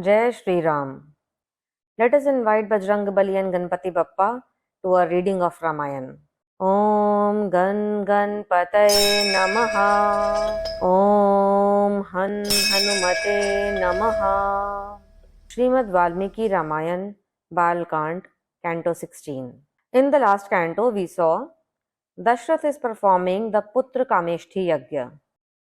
Jai Shri Ram. Let us invite Bajrangbali and Ganpati Bappa to a reading of Ramayana. Om Ganpataye Namaha. Om Hanumate Namaha. Srimad Valmiki Ramayan Balkand, Canto 16. In the last canto, we saw Dashrath is performing the Putra Kameshthi Yagya.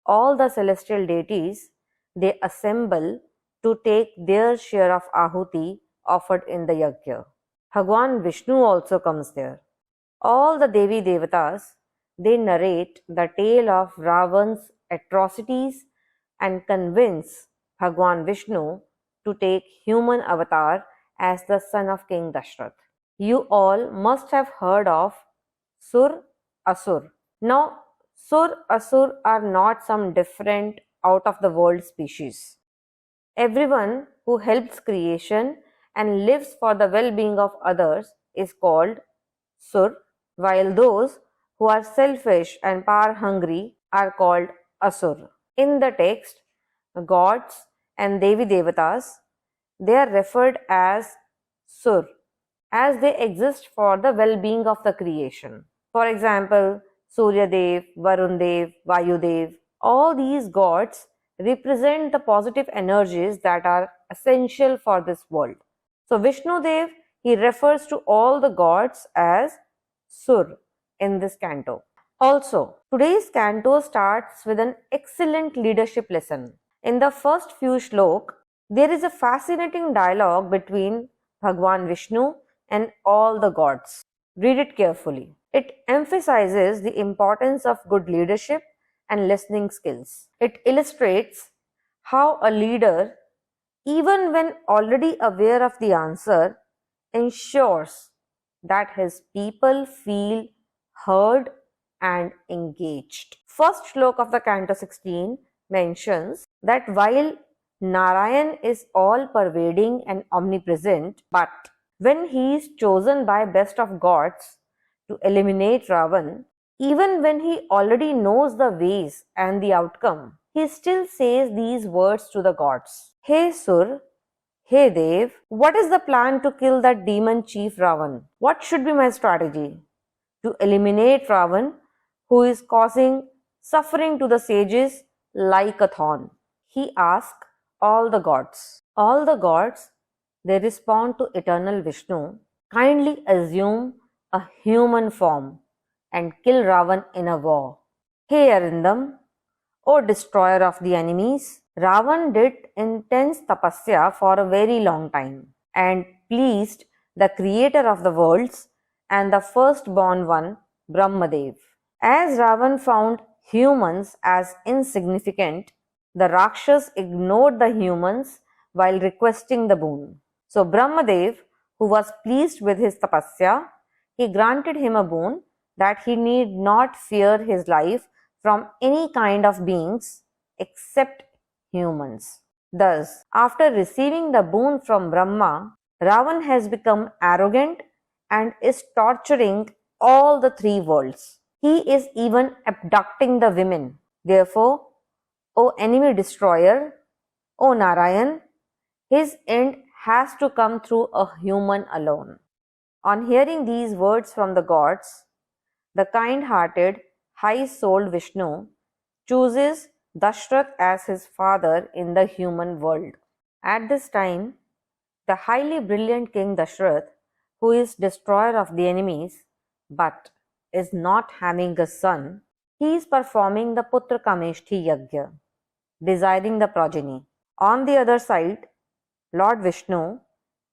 All the celestial deities, they assemble to take their share of ahuti offered in the yagya. Bhagwan Vishnu also comes there. All the Devi Devatas, they narrate the tale of Ravan's atrocities and convince Bhagwan Vishnu to take human avatar as the son of King Dashrath. You all must have heard of Sur Asur. Now, Sur Asur are not some different out of the world species. Everyone who helps creation and lives for the well-being of others is called Sur, while those who are selfish and power-hungry are called Asur. In the text, gods and Devi Devatas, they are referred as Sur, as they exist for the well-being of the creation. For example, Surya Dev, Varun Dev, Vayu Dev, all these gods represent the positive energies that are essential for this world. So Vishnu Dev, he refers to all the gods as Sur in this canto. Also, today's canto starts with an excellent leadership lesson. In the first few shlok, there is a fascinating dialogue between Bhagwan Vishnu and all the gods. Read it carefully. It emphasizes the importance of good leadership and listening skills. It illustrates how a leader, even when already aware of the answer, ensures that his people feel heard and engaged. First shlok of the canto 16 mentions that while Narayan is all-pervading and omnipresent, but when he is chosen by best of gods to eliminate Ravan, even when he already knows the ways and the outcome, he still says these words to the gods. Hey Sur, hey Dev, what is the plan to kill that demon chief Ravan? What should be my strategy? To eliminate Ravan, who is causing suffering to the sages like a thorn. He asks all the gods. All the gods, they respond to eternal Vishnu, kindly assume a human form and kill Ravan in a war. Hey Arindam, O destroyer of the enemies, Ravan did intense tapasya for a very long time and pleased the creator of the worlds and the firstborn one, Brahmadev. As Ravan found humans as insignificant, the Rakshas ignored the humans while requesting the boon. So Brahmadev, who was pleased with his tapasya, he granted him a boon that he need not fear his life from any kind of beings except humans. Thus, after receiving the boon from Brahma, Ravan has become arrogant and is torturing all the three worlds. He is even abducting the women. Therefore, O enemy destroyer, O Narayan, his end has to come through a human alone. On hearing these words from the gods, the kind-hearted, high-souled Vishnu chooses Dashrath as his father in the human world. At this time, the highly brilliant King Dashrath, who is destroyer of the enemies, but is not having a son, he is performing the Putra Kameshthi Yagya, desiring the progeny. On the other side, Lord Vishnu,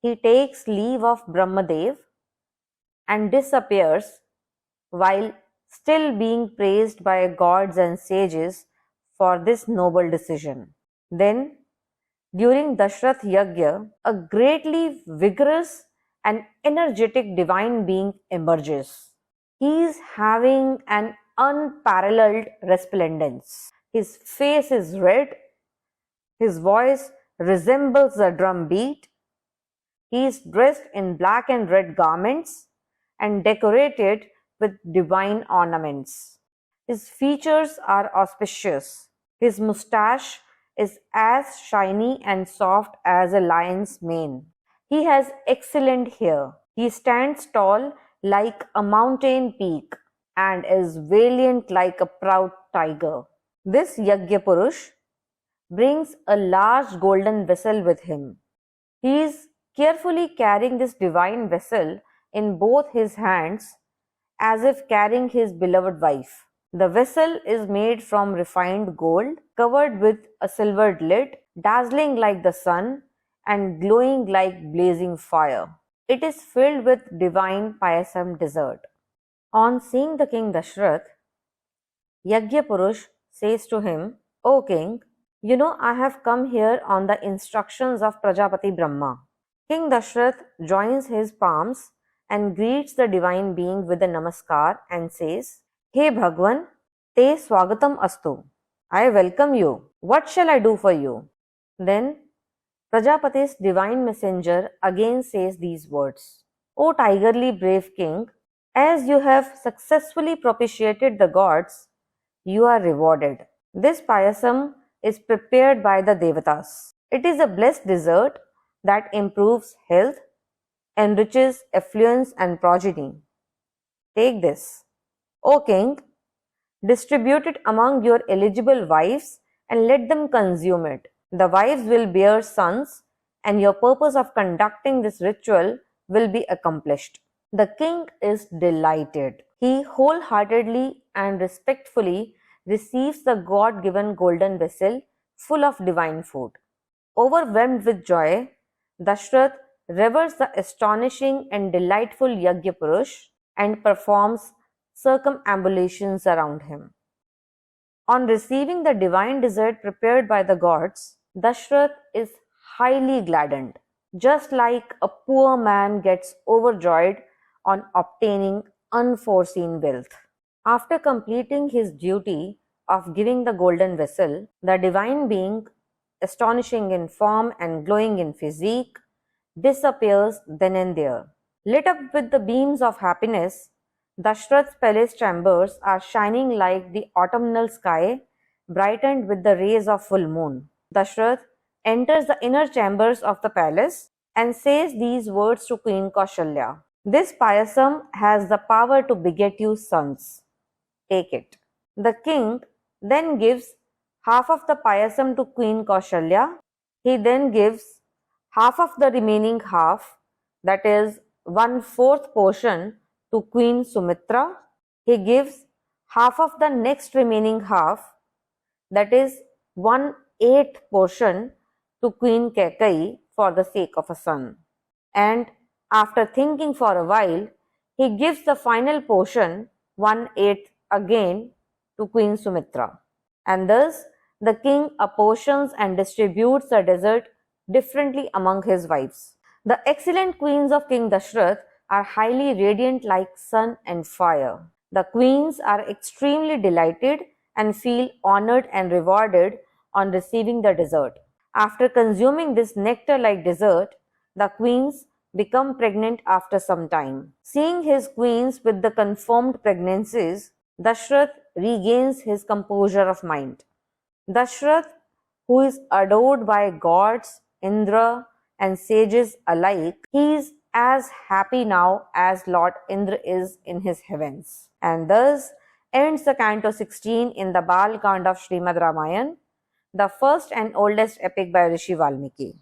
he takes leave of Brahmadev and disappears while still being praised by gods and sages for this noble decision. Then, during Dashrath Yagya, a greatly vigorous and energetic divine being emerges. He is having an unparalleled resplendence. His face is red, his voice resembles a drum beat. He is dressed in black and red garments and decorated with divine ornaments. His features are auspicious. His moustache is as shiny and soft as a lion's mane. He has excellent hair. He stands tall like a mountain peak and is valiant like a proud tiger. This Yagya Purush brings a large golden vessel with him. He is carefully carrying this divine vessel in both his hands as if carrying his beloved wife. The vessel is made from refined gold, covered with a silvered lid, dazzling like the sun and glowing like blazing fire. It is filled with divine payasam dessert. On seeing the king Dashrath, Yagya Purush says to him, O king, you know I have come here on the instructions of Prajapati Brahma. King Dashrath joins his palms and greets the divine being with a namaskar and says, Hey Bhagwan, te swagatam astu. I welcome you. What shall I do for you? Then Prajapati's divine messenger again says these words, O tigerly brave king, as you have successfully propitiated the gods, you are rewarded. This payasam is prepared by the Devatas. It is a blessed dessert that improves health, enriches affluence and progeny. Take this. O king, distribute it among your eligible wives and let them consume it. The wives will bear sons and your purpose of conducting this ritual will be accomplished. The king is delighted. He wholeheartedly and respectfully receives the God-given golden vessel full of divine food. Overwhelmed with joy, Dashrath reveres the astonishing and delightful Yagya Purush and performs circumambulations around him. On receiving the divine dessert prepared by the gods, Dashrath is highly gladdened, just like a poor man gets overjoyed on obtaining unforeseen wealth. After completing his duty of giving the golden vessel, the divine being, astonishing in form and glowing in physique, disappears then and there. Lit up with the beams of happiness, Dashrath's palace chambers are shining like the autumnal sky, brightened with the rays of full moon. Dashrath enters the inner chambers of the palace and says these words to Queen Kaushalya. This payasam has the power to beget you sons. Take it. The king then gives half of the payasam to Queen Kaushalya. He then gives half of the remaining half, that is 1/4 portion, to Queen Sumitra. He gives half of the next remaining half, that is 1/8 portion, to Queen Kaikeyi for the sake of a son. And after thinking for a while, he gives the final portion, 1/8 again, to Queen Sumitra. And thus the king apportions and distributes the dessert differently among his wives. The excellent queens of King Dashrath are highly radiant like sun and fire. The queens are extremely delighted and feel honored and rewarded on receiving the dessert. After consuming this nectar-like dessert, the queens become pregnant after some time. Seeing his queens with the confirmed pregnancies, Dashrath regains his composure of mind. Dashrath, who is adored by gods, Indra, and sages alike, he is as happy now as Lord Indra is in his heavens. And thus ends the Canto 16 in the Bal Kand of Srimad Ramayana, the first and oldest epic by Rishi Valmiki.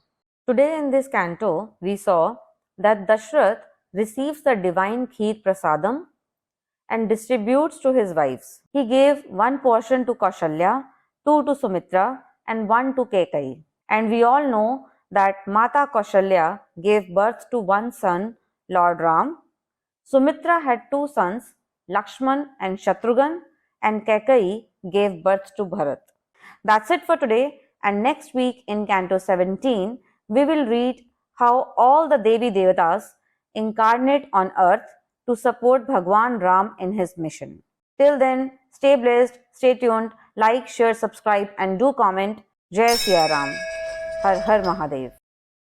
Today in this canto, we saw that Dashrath receives the divine Kheer Prasadam and distributes to his wives. He gave one portion to Kaushalya, two to Sumitra, and one to Kaikeyi. And we all know that Mata Kaushalya gave birth to one son, Lord Ram. Sumitra had two sons, Lakshman and Shatrughan, and Kaikeyi gave birth to Bharat. That's it for today, and next week in Canto 17, we will read how all the Devi Devatas incarnate on earth to support Bhagwan Ram in his mission. Till then, stay blessed, stay tuned, like, share, subscribe, and do comment. Jai Siya Ram. Har Har Mahadev.